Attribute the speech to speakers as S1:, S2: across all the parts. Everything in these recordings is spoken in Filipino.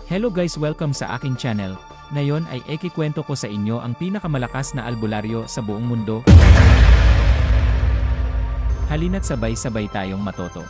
S1: Hello guys, welcome sa aking channel. Ngayon ay ikikwento ko sa inyo ang pinakamalakas na albularyo sa buong mundo. Halina't sabay-sabay tayong matoto.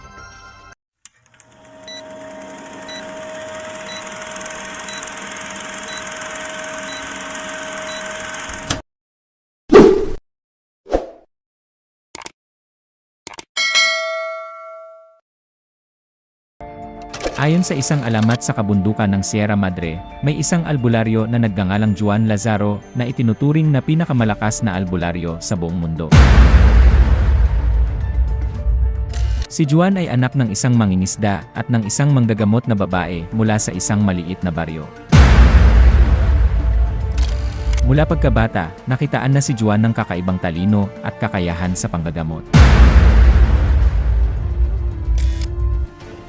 S1: Ayon sa isang alamat sa kabundukan ng Sierra Madre, may isang albularyo na nagngangalang Juan Lazaro na itinuturing na pinakamalakas na albularyo sa buong mundo. Si Juan ay anak ng isang mangingisda at ng isang manggagamot na babae mula sa isang maliit na baryo. Mula pagkabata, nakitaan na si Juan ng kakaibang talino at kakayahan sa panggagamot.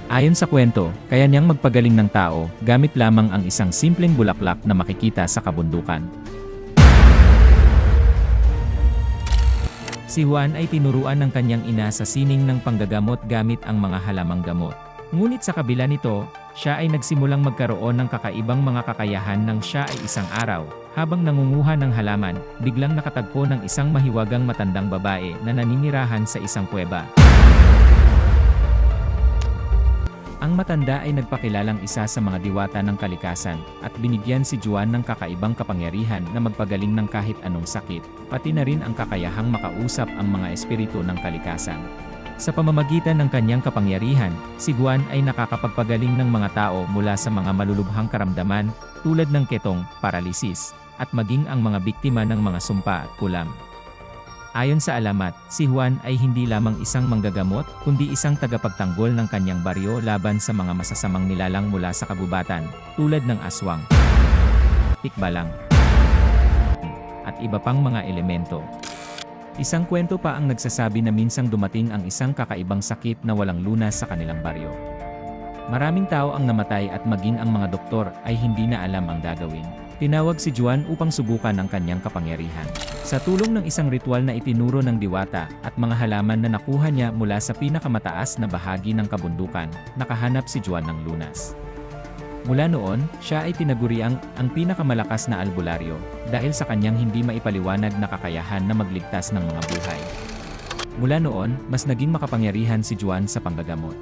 S1: Ayon sa kwento, kaya niyang magpagaling ng tao gamit lamang ang isang simpleng bulaklak na makikita sa kabundukan. Si Juan ay tinuruan ng kanyang ina sa sining ng panggagamot gamit ang mga halamang gamot. Ngunit sa kabila nito, siya ay nagsimulang magkaroon ng kakaibang mga kakayahan nang siya ay isang araw, habang nangunguha ng halaman, biglang nakatagpo ng isang mahiwagang matandang babae na naninirahan sa isang kuweba. Ang matanda ay nagpakilalang isa sa mga diwata ng kalikasan, at binigyan si Juan ng kakaibang kapangyarihan na magpagaling ng kahit anong sakit, pati na rin ang kakayahang makausap ang mga espiritu ng kalikasan. Sa pamamagitan ng kanyang kapangyarihan, si Juan ay nakakapagpagaling ng mga tao mula sa mga malulubhang karamdaman, tulad ng ketong, paralisis, at maging ang mga biktima ng mga sumpa at kulam. Ayon sa alamat, si Juan ay hindi lamang isang manggagamot, kundi isang tagapagtanggol ng kanyang baryo laban sa mga masasamang nilalang mula sa kagubatan, tulad ng aswang, tikbalang, at iba pang mga elemento. Isang kwento pa ang nagsasabi na minsang dumating ang isang kakaibang sakit na walang lunas sa kanilang baryo. Maraming tao ang namatay at maging ang mga doktor ay hindi na alam ang gagawin. Tinawag si Juan upang subukan ang kanyang kapangyarihan. Sa tulong ng isang ritual na itinuro ng diwata at mga halaman na nakuha niya mula sa pinakamataas na bahagi ng kabundukan, nakahanap si Juan ng lunas. Mula noon, siya ay tinaguriang ang pinakamalakas na albularyo dahil sa kanyang hindi maipaliwanag na kakayahan na magligtas ng mga buhay. Mula noon, mas naging makapangyarihan si Juan sa panggagamot.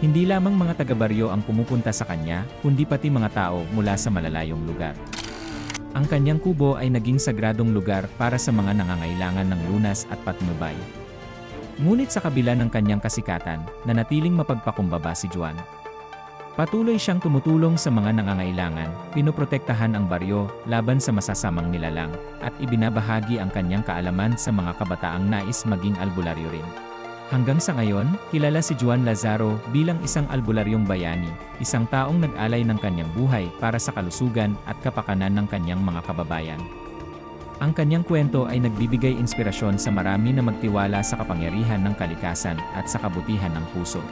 S1: Hindi lamang mga taga-baryo ang pumupunta sa kanya, kundi pati mga tao mula sa malalayong lugar. Ang kanyang kubo ay naging sagradong lugar para sa mga nangangailangan ng lunas at patnubay. Ngunit sa kabila ng kanyang kasikatan, nanatiling mapagpakumbaba si Juan. Patuloy siyang tumutulong sa mga nangangailangan, pinoprotektahan ang baryo laban sa masasamang nilalang, at ibinabahagi ang kanyang kaalaman sa mga kabataang nais maging albularyo rin. Hanggang sa ngayon, kilala si Juan Lazaro bilang isang albularyong bayani, isang taong nag-alay ng kanyang buhay para sa kalusugan at kapakanan ng kanyang mga kababayan. Ang kanyang kwento ay nagbibigay inspirasyon sa marami na magtiwala sa kapangyarihan ng kalikasan at sa kabutihan ng puso.